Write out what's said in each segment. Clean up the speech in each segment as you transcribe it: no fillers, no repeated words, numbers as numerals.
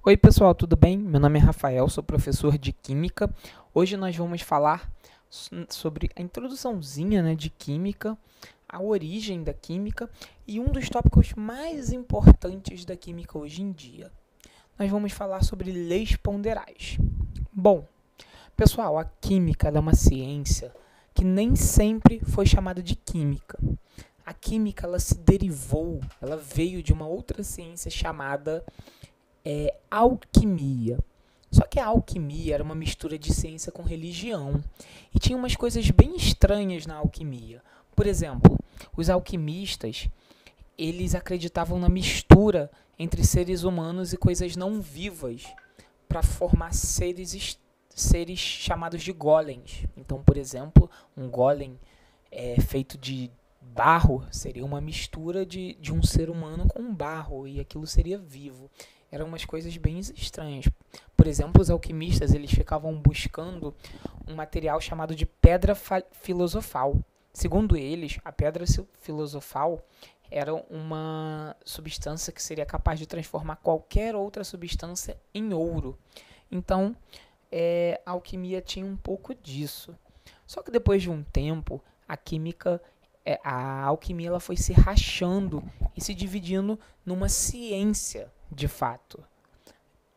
Oi pessoal, tudo bem? Meu nome é Rafael, sou professor de Química. Hoje nós vamos falar sobre a introduçãozinha, de Química, a origem da Química e um dos tópicos mais importantes da Química hoje em dia. Nós vamos falar sobre leis ponderais. Bom, pessoal, a Química é uma ciência que nem sempre foi chamada de Química. A Química ela se derivou, ela veio de uma outra ciência chamada alquimia. Só que a alquimia era uma mistura de ciência com religião. E tinha umas coisas bem estranhas na alquimia. Por exemplo, os alquimistas, eles acreditavam na mistura entre seres humanos e coisas não vivas para formar seres chamados de golems. Então, por exemplo, um golem feito de barro seria uma mistura de um ser humano com um barro e aquilo seria vivo. Eram umas coisas bem estranhas. Por exemplo, os alquimistas eles ficavam buscando um material chamado de pedra filosofal. Segundo eles, a pedra filosofal era uma substância que seria capaz de transformar qualquer outra substância em ouro. Então, a alquimia tinha um pouco disso. Só que depois de um tempo, a alquimia ela foi se rachando e se dividindo numa ciência, de fato.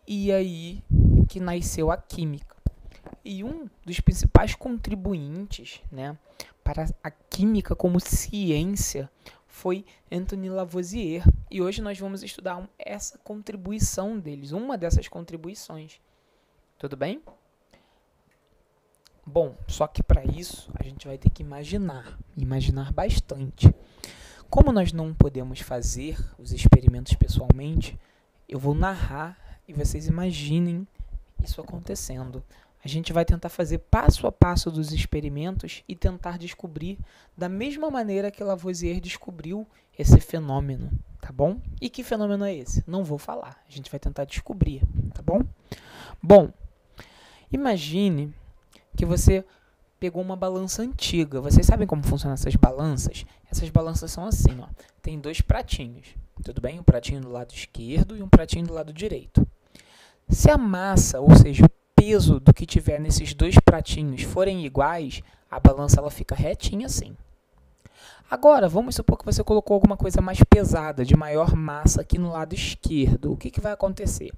E aí que nasceu a química. E um dos principais contribuintes, para a química como ciência foi Antoine Lavoisier. E hoje nós vamos estudar essa contribuição deles, uma dessas contribuições. Tudo bem? Bom, só que para isso a gente vai ter que imaginar bastante. Como nós não podemos fazer os experimentos pessoalmente, eu vou narrar e vocês imaginem isso acontecendo. A gente vai tentar fazer passo a passo dos experimentos e tentar descobrir da mesma maneira que Lavoisier descobriu esse fenômeno, tá bom? E que fenômeno é esse? Não vou falar, a gente vai tentar descobrir, tá bom? Bom, imagine que você pegou uma balança antiga. Vocês sabem como funcionam essas balanças? Essas balanças são assim, ó. Tem dois pratinhos, tudo bem? Um pratinho do lado esquerdo e um pratinho do lado direito. Se a massa, ou seja, o peso do que tiver nesses dois pratinhos forem iguais, a balança ela fica retinha assim. Agora, vamos supor que você colocou alguma coisa mais pesada, de maior massa aqui no lado esquerdo. O que vai acontecer?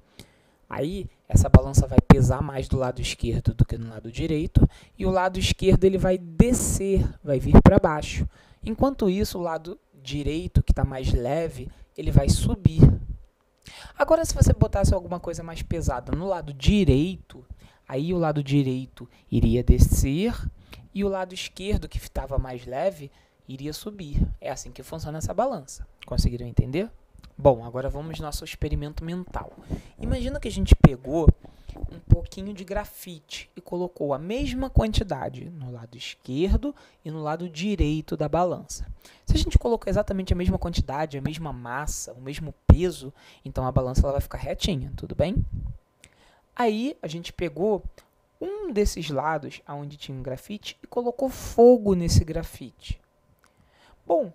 Aí, essa balança vai pesar mais do lado esquerdo do que no lado direito, e o lado esquerdo ele vai descer, vai vir para baixo. Enquanto isso, o lado direito, que está mais leve, ele vai subir. Agora, se você botasse alguma coisa mais pesada no lado direito, aí o lado direito iria descer, e o lado esquerdo, que estava mais leve, iria subir. É assim que funciona essa balança. Conseguiram entender? Bom, agora vamos ao nosso experimento mental. Imagina que a gente pegou um pouquinho de grafite e colocou a mesma quantidade no lado esquerdo e no lado direito da balança. Se a gente colocar exatamente a mesma quantidade, a mesma massa, o mesmo peso, então a balança ela vai ficar retinha, tudo bem? Aí a gente pegou um desses lados onde tinha um grafite e colocou fogo nesse grafite. Bom,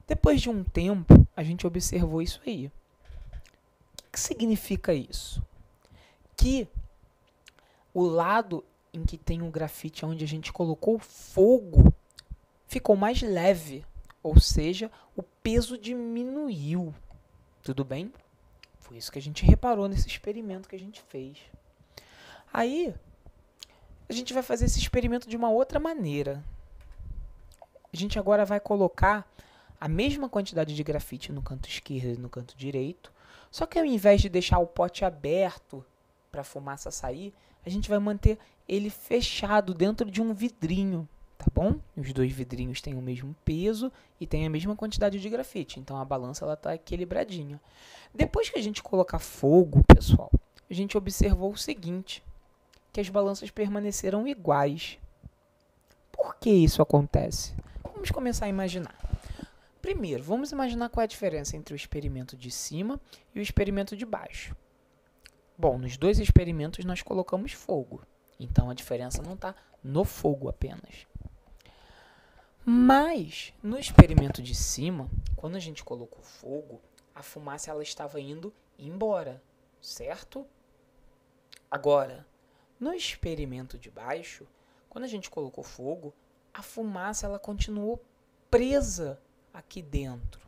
depois de um tempo, a gente observou isso aí. O que significa isso? Que o lado em que tem o grafite onde a gente colocou fogo ficou mais leve, ou seja, o peso diminuiu. Tudo bem? Foi isso que a gente reparou nesse experimento que a gente fez. Aí, a gente vai fazer esse experimento de uma outra maneira. A gente agora vai colocar a mesma quantidade de grafite no canto esquerdo e no canto direito, só que ao invés de deixar o pote aberto para a fumaça sair, a gente vai manter ele fechado dentro de um vidrinho, tá bom? Os dois vidrinhos têm o mesmo peso e têm a mesma quantidade de grafite, então a balança está equilibradinha. Depois que a gente colocar fogo, pessoal, a gente observou o seguinte, que as balanças permaneceram iguais. Por que isso acontece? Vamos começar a imaginar. Primeiro, vamos imaginar qual é a diferença entre o experimento de cima e o experimento de baixo. Bom, nos dois experimentos nós colocamos fogo, então a diferença não está no fogo apenas. Mas, no experimento de cima, quando a gente colocou fogo, a fumaça ela estava indo embora, certo? Agora, no experimento de baixo, quando a gente colocou fogo, a fumaça ela continuou presa aqui dentro.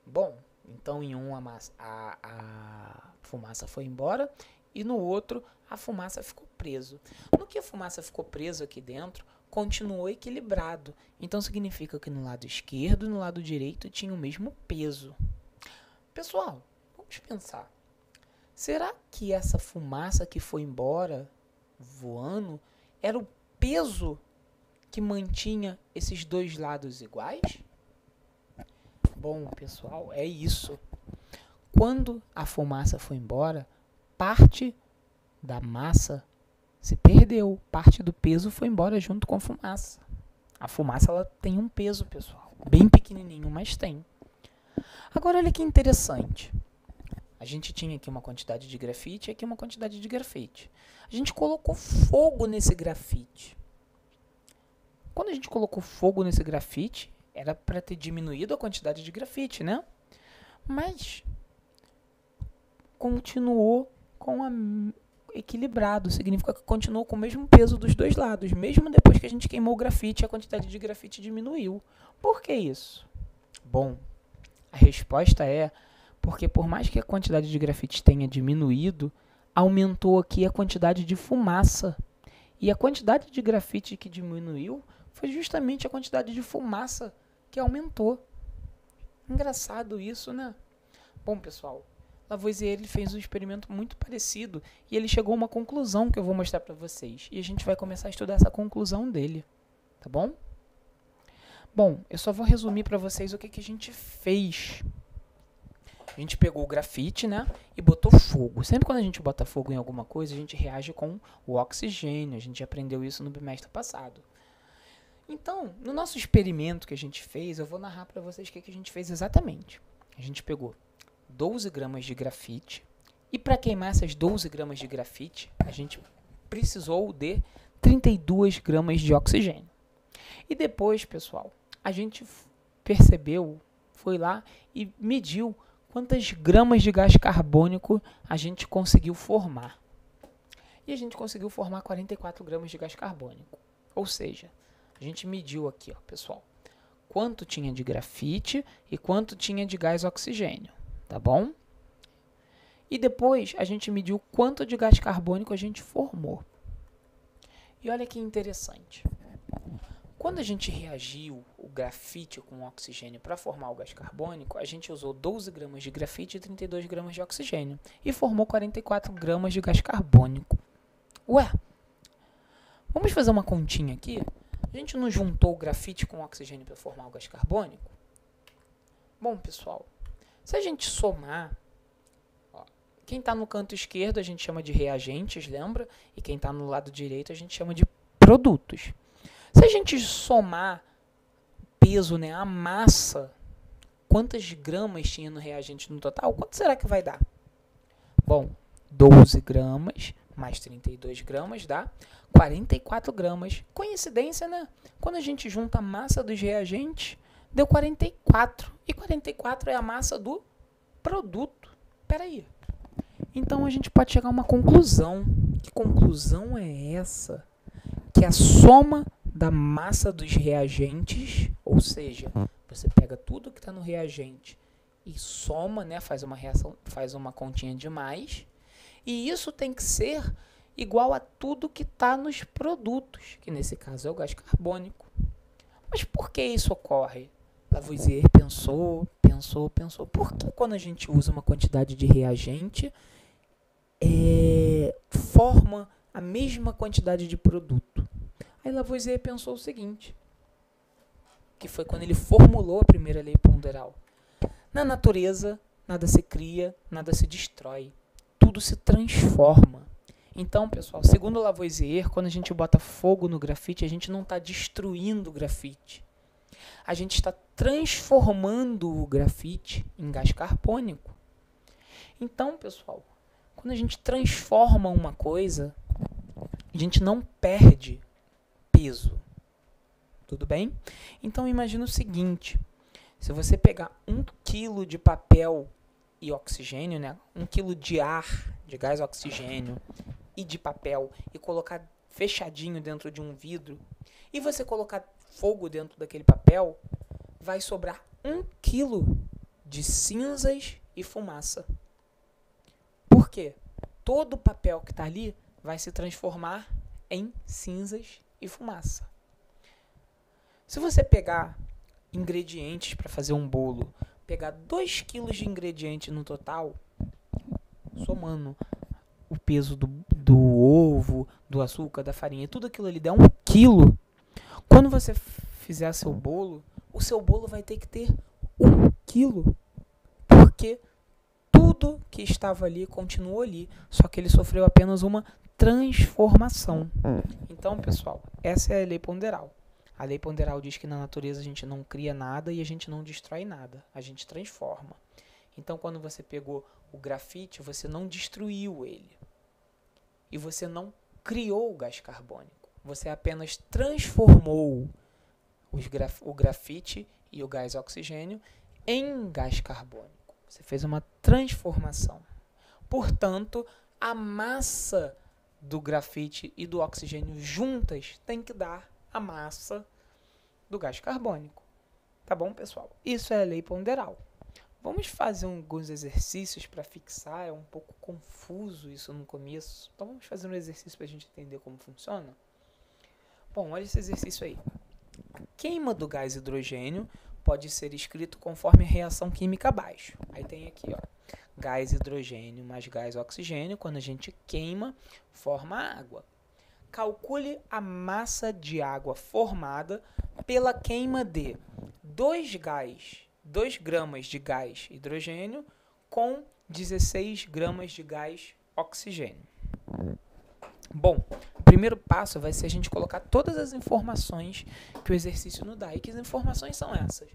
Bom, então em um a fumaça foi embora e no outro a fumaça ficou presa. No que a fumaça ficou presa aqui dentro, continuou equilibrado. Então significa que no lado esquerdo e no lado direito tinha o mesmo peso. Pessoal, vamos pensar. Será que essa fumaça que foi embora voando era o peso que mantinha esses dois lados iguais? Bom, pessoal, é isso. Quando a fumaça foi embora, parte da massa se perdeu, parte do peso foi embora junto com a fumaça. A fumaça ela tem um peso, pessoal, bem pequenininho, mas tem. Agora olha que interessante. A gente tinha aqui uma quantidade de grafite e aqui uma quantidade de grafite. A gente colocou fogo nesse grafite. Quando a gente colocou fogo nesse grafite, era para ter diminuído a quantidade de grafite, né? Mas continuou equilibrado, significa que continuou com o mesmo peso dos dois lados. Mesmo depois que a gente queimou o grafite, a quantidade de grafite diminuiu. Por que isso? Bom, a resposta é porque por mais que a quantidade de grafite tenha diminuído, aumentou aqui a quantidade de fumaça. E a quantidade de grafite que diminuiu foi justamente a quantidade de fumaça que aumentou. Engraçado isso, né? Bom, pessoal, Lavoisier ele fez um experimento muito parecido e ele chegou a uma conclusão que eu vou mostrar para vocês. E a gente vai começar a estudar essa conclusão dele, tá bom? Bom, eu só vou resumir para vocês o que a gente fez. A gente pegou o grafite, né, e botou fogo. Sempre quando a gente bota fogo em alguma coisa, a gente reage com o oxigênio. A gente aprendeu isso no bimestre passado. Então, no nosso experimento que a gente fez, eu vou narrar para vocês o que a gente fez exatamente. A gente pegou 12 gramas de grafite e para queimar essas 12 gramas de grafite, a gente precisou de 32 gramas de oxigênio. E depois, pessoal, a gente percebeu, foi lá e mediu quantas gramas de gás carbônico a gente conseguiu formar. E a gente conseguiu formar 44 gramas de gás carbônico. Ou seja, a gente mediu aqui, ó, pessoal, quanto tinha de grafite e quanto tinha de gás oxigênio, tá bom? E depois a gente mediu quanto de gás carbônico a gente formou. E olha que interessante. Quando a gente reagiu o grafite com o oxigênio para formar o gás carbônico, a gente usou 12 gramas de grafite e 32 gramas de oxigênio e formou 44 gramas de gás carbônico. Ué, vamos fazer uma continha aqui? A gente não juntou o grafite com o oxigênio para formar o gás carbônico? Bom, pessoal, se a gente somar, ó, quem está no canto esquerdo a gente chama de reagentes, lembra? E quem está no lado direito a gente chama de produtos. Se a gente somar peso, né, a massa, quantas gramas tinha no reagente no total, quanto será que vai dar? Bom, 12 gramas mais 32 gramas dá 44 gramas. Coincidência, né? Quando a gente junta a massa dos reagentes, deu 44. E 44 é a massa do produto. Peraí. Então a gente pode chegar a uma conclusão. Que conclusão é essa? Que a soma da massa dos reagentes, ou seja, você pega tudo que está no reagente e soma, né, faz uma reação, faz uma continha de mais, e isso tem que ser igual a tudo que está nos produtos, que nesse caso é o gás carbônico. Mas por que isso ocorre? Lavoisier pensou. Por que quando a gente usa uma quantidade de reagente, forma a mesma quantidade de produto? Aí Lavoisier pensou o seguinte, que foi quando ele formulou a primeira lei ponderal. Na natureza, nada se cria, nada se destrói. Tudo se transforma. Então, pessoal, segundo Lavoisier, quando a gente bota fogo no grafite, a gente não está destruindo o grafite. A gente está transformando o grafite em gás carbônico. Então, pessoal, quando a gente transforma uma coisa, a gente não perde peso. Tudo bem? Então, imagina o seguinte. Se você pegar 1 kg de papel e oxigênio, né, 1 kg de ar de gás oxigênio e de papel e colocar fechadinho dentro de um vidro, e você colocar fogo dentro daquele papel, vai sobrar 1 quilo de cinzas e fumaça. Por quê? Todo o papel que está ali vai se transformar em cinzas e fumaça. Se você pegar ingredientes para fazer um bolo, pegar 2 quilos de ingrediente no total, somando o peso do ovo, do açúcar, da farinha, tudo aquilo ali dá 1 quilo. Quando você fizer seu bolo, o seu bolo vai ter que ter 1 quilo. Porque tudo que estava ali continuou ali, só que ele sofreu apenas uma transformação. Então, pessoal, essa é a lei ponderal. A lei ponderal diz que na natureza a gente não cria nada e a gente não destrói nada, a gente transforma. Então, quando você pegou o grafite, você não destruiu ele. E você não criou o gás carbônico. Você apenas transformou o grafite e o gás oxigênio em gás carbônico. Você fez uma transformação. Portanto, a massa do grafite e do oxigênio juntas tem que dar a massa do gás carbônico. Tá bom, pessoal? Isso é a lei ponderal. Vamos fazer alguns exercícios para fixar. É um pouco confuso isso no começo. Então, vamos fazer um exercício para a gente entender como funciona? Bom, olha esse exercício aí. A queima do gás hidrogênio pode ser escrito conforme a reação química abaixo. Aí tem aqui, ó, gás hidrogênio mais gás oxigênio, quando a gente queima, forma água. Calcule a massa de água formada pela queima de 2 gramas de gás hidrogênio com 16 gramas de gás oxigênio. Bom, o primeiro passo vai ser a gente colocar todas as informações que o exercício nos dá. E que informações são essas?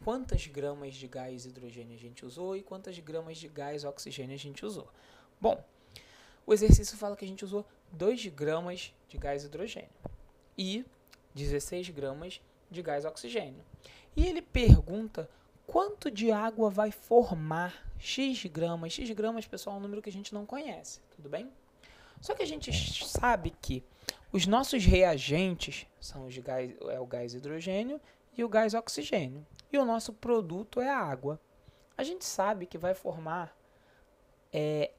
Quantas gramas de gás hidrogênio a gente usou e quantas gramas de gás oxigênio a gente usou? Bom, o exercício fala que a gente usou 2 gramas de gás hidrogênio e 16 gramas de gás oxigênio. E ele pergunta quanto de água vai formar X gramas. X gramas, pessoal, é um número que a gente não conhece, tudo bem? Só que a gente sabe que os nossos reagentes são o gás hidrogênio e o gás oxigênio. E o nosso produto é a água. A gente sabe que vai formar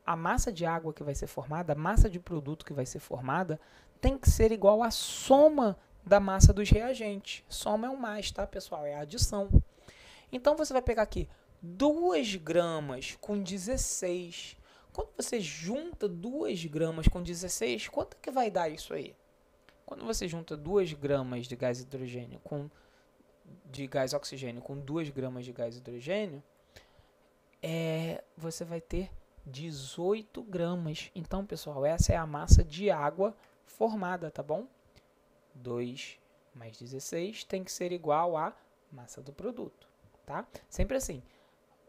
a massa de água que vai ser formada, a massa de produto que vai ser formada, tem que ser igual à soma da massa dos reagentes. Soma é um mais, tá, pessoal? É a adição. Então, você vai pegar aqui 2 gramas com 16. Quando você junta 2 gramas com 16, quanto que vai dar isso aí? Quando você junta 2 gramas de gás hidrogênio de gás oxigênio com 2 gramas de gás hidrogênio, você vai ter 18 gramas. Então, pessoal, essa é a massa de água formada, tá bom? 2 mais 16 tem que ser igual à massa do produto, tá? Sempre assim,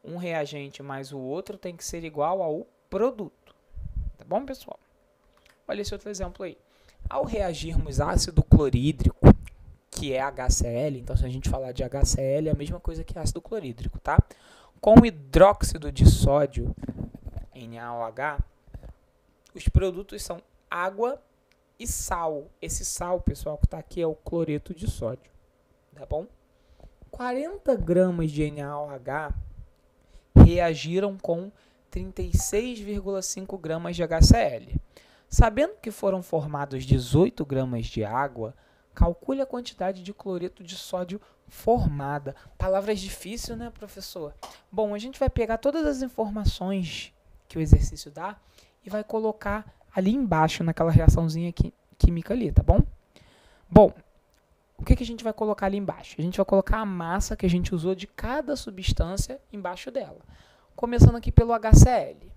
um reagente mais o outro tem que ser igual ao produto, tá bom, pessoal? Olha esse outro exemplo aí. Ao reagirmos ácido clorídrico, que é HCl, então se a gente falar de HCl é a mesma coisa que ácido clorídrico, tá? Com hidróxido de sódio, NaOH, os produtos são água e sal. Esse sal, pessoal, que está aqui é o cloreto de sódio, tá bom? 40 gramas de NaOH reagiram com 36,5 gramas de HCl. Sabendo que foram formados 18 gramas de água, calcule a quantidade de cloreto de sódio formada. Palavras difíceis, né, professor? Bom, a gente vai pegar todas as informações que o exercício dá e vai colocar ali embaixo, naquela reaçãozinha química ali, tá bom? Bom, o que a gente vai colocar ali embaixo? A gente vai colocar a massa que a gente usou de cada substância embaixo dela. Começando aqui pelo HCl.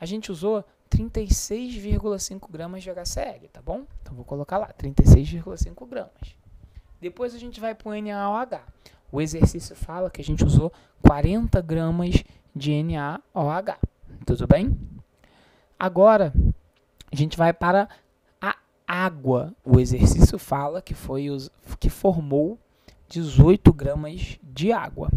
A gente usou 36,5 gramas de HCl, tá bom? Então, vou colocar lá, 36,5 gramas. Depois a gente vai para o NaOH. O exercício fala que a gente usou 40 gramas de NaOH. Tudo bem? Agora, a gente vai para a água. O exercício fala que formou 18 gramas de água.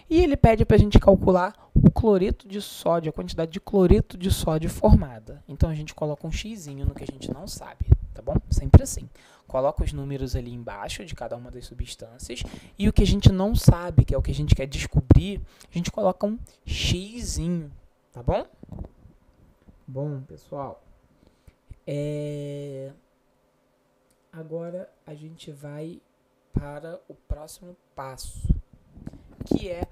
E ele pede para a gente calcular o cloreto de sódio, a quantidade de cloreto de sódio formada. Então, a gente coloca um xzinho no que a gente não sabe, tá bom? Sempre assim. Coloca os números ali embaixo de cada uma das substâncias e o que a gente não sabe, que é o que a gente quer descobrir, a gente coloca um xzinho, tá bom? Bom, pessoal, agora a gente vai para o próximo passo, que é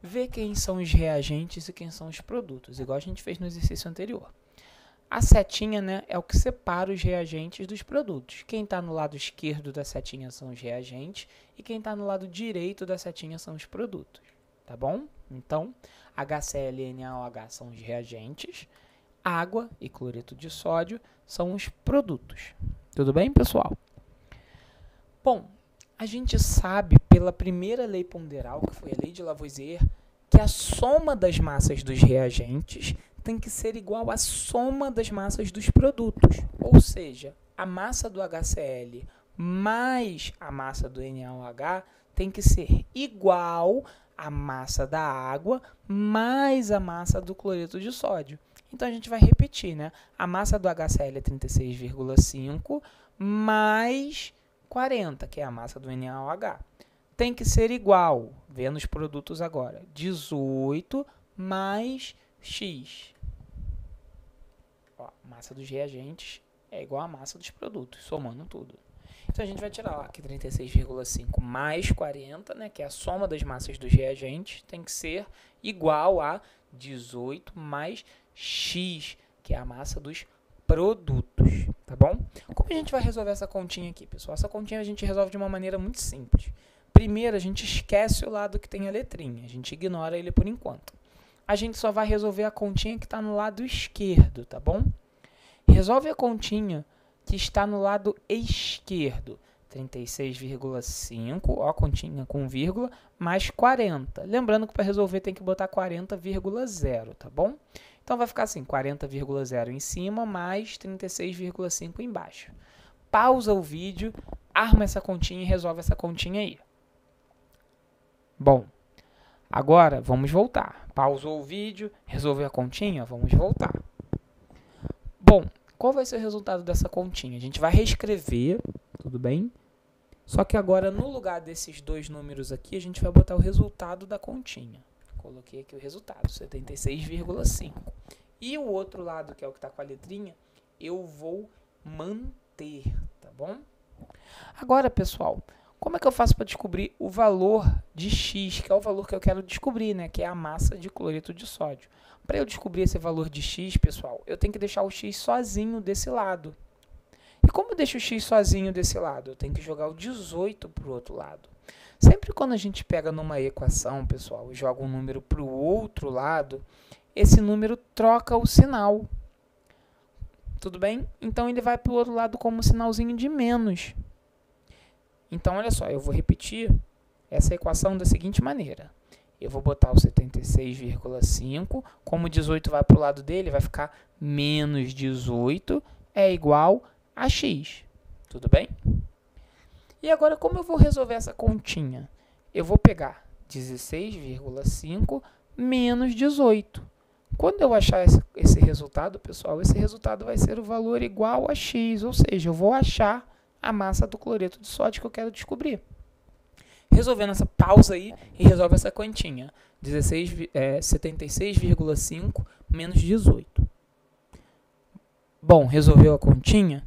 ver quem são os reagentes e quem são os produtos, igual a gente fez no exercício anterior. A setinha, né, é o que separa os reagentes dos produtos. Quem está no lado esquerdo da setinha são os reagentes e quem está no lado direito da setinha são os produtos, tá bom? Então, HCl e NaOH são os reagentes, água e cloreto de sódio são os produtos. Tudo bem, pessoal? Bom, a gente sabe pela primeira lei ponderal, que foi a lei de Lavoisier, que a soma das massas dos reagentes tem que ser igual à soma das massas dos produtos. Ou seja, a massa do HCl mais a massa do NaOH tem que ser igual à massa da água mais a massa do cloreto de sódio. Então, a gente vai repetir, né? A massa do HCl é 36,5 mais 40, que é a massa do NaOH. Tem que ser igual, vendo os produtos agora, 18 mais X. Ó, a massa dos reagentes é igual à massa dos produtos, somando tudo. Então, a gente vai tirar lá que 36,5 mais 40, né, que é a soma das massas dos reagentes, tem que ser igual a 18 mais X, que é a massa dos produtos, tá bom? Como a gente vai resolver essa continha aqui, pessoal? Essa continha a gente resolve de uma maneira muito simples. Primeiro, a gente esquece o lado que tem a letrinha, a gente ignora ele por enquanto. A gente só vai resolver a continha que está no lado esquerdo, tá bom? Resolve a continha que está no lado esquerdo. 36,5, ó, continha com vírgula, mais 40. Lembrando que para resolver tem que botar 40,0, tá bom? Então, vai ficar assim, 40,0 em cima, mais 36,5 embaixo. Pausa o vídeo, arma essa continha e resolve essa continha aí. Bom, agora vamos voltar. Pausou o vídeo, resolveu a continha, vamos voltar. Bom, qual vai ser o resultado dessa continha? A gente vai reescrever, tudo bem? Só que agora, no lugar desses dois números aqui, a gente vai botar o resultado da continha. Coloquei aqui o resultado, 76,5. E o outro lado, que é o que está com a letrinha, eu vou manter, tá bom? Agora, pessoal, como é que eu faço para descobrir o valor de X, que é o valor que eu quero descobrir, né? Que é a massa de cloreto de sódio. Para eu descobrir esse valor de X, pessoal, eu tenho que deixar o X sozinho desse lado. E como eu deixo o X sozinho desse lado? Eu tenho que jogar o 18 para o outro lado. Sempre quando a gente pega numa equação, pessoal, e joga um número para o outro lado, esse número troca o sinal. Tudo bem? Então, ele vai para o outro lado como um sinalzinho de menos. Então, olha só, eu vou repetir essa equação da seguinte maneira. Eu vou botar o 76,5, como o 18 vai para o lado dele, vai ficar menos 18 é igual a X. Tudo bem? E agora, como eu vou resolver essa continha? Eu vou pegar 16,5 menos 18. Quando eu achar esse resultado, pessoal, esse resultado vai ser o valor igual a X, ou seja, eu vou achar a massa do cloreto de sódio que eu quero descobrir. Resolvendo essa pausa aí e resolve essa continha. 76,5 menos 18. Bom, resolveu a continha?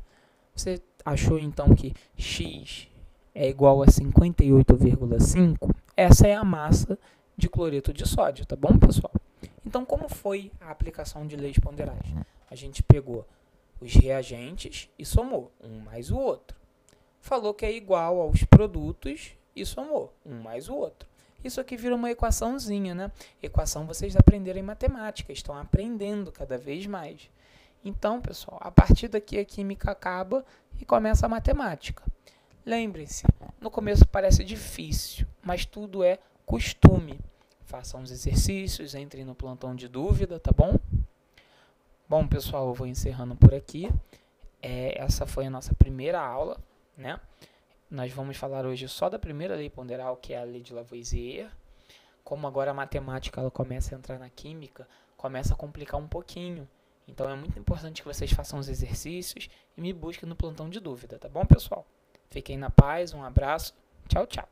Você achou então que X é igual a 58,5? Essa é a massa de cloreto de sódio, tá bom, pessoal? Então, como foi a aplicação de leis ponderais? A gente pegou os reagentes e somou um mais o outro. Falou que é igual aos produtos e somou um mais o outro. Isso aqui vira uma equaçãozinha, né? Equação vocês aprenderam em matemática, estão aprendendo cada vez mais. Então, pessoal, a partir daqui a química acaba e começa a matemática. Lembrem-se, no começo parece difícil, mas tudo é costume. Façam os exercícios, entrem no plantão de dúvida, tá bom? Bom, pessoal, eu vou encerrando por aqui. Essa foi a nossa primeira aula, né? Nós vamos falar hoje só da primeira lei ponderal, que é a lei de Lavoisier. como agora a matemática ela começa a entrar na química, começa a complicar um pouquinho. Então é muito importante que vocês façam os exercícios e me busquem no plantão de dúvida, tá bom, pessoal? Fiquem na paz, um abraço, tchau, tchau.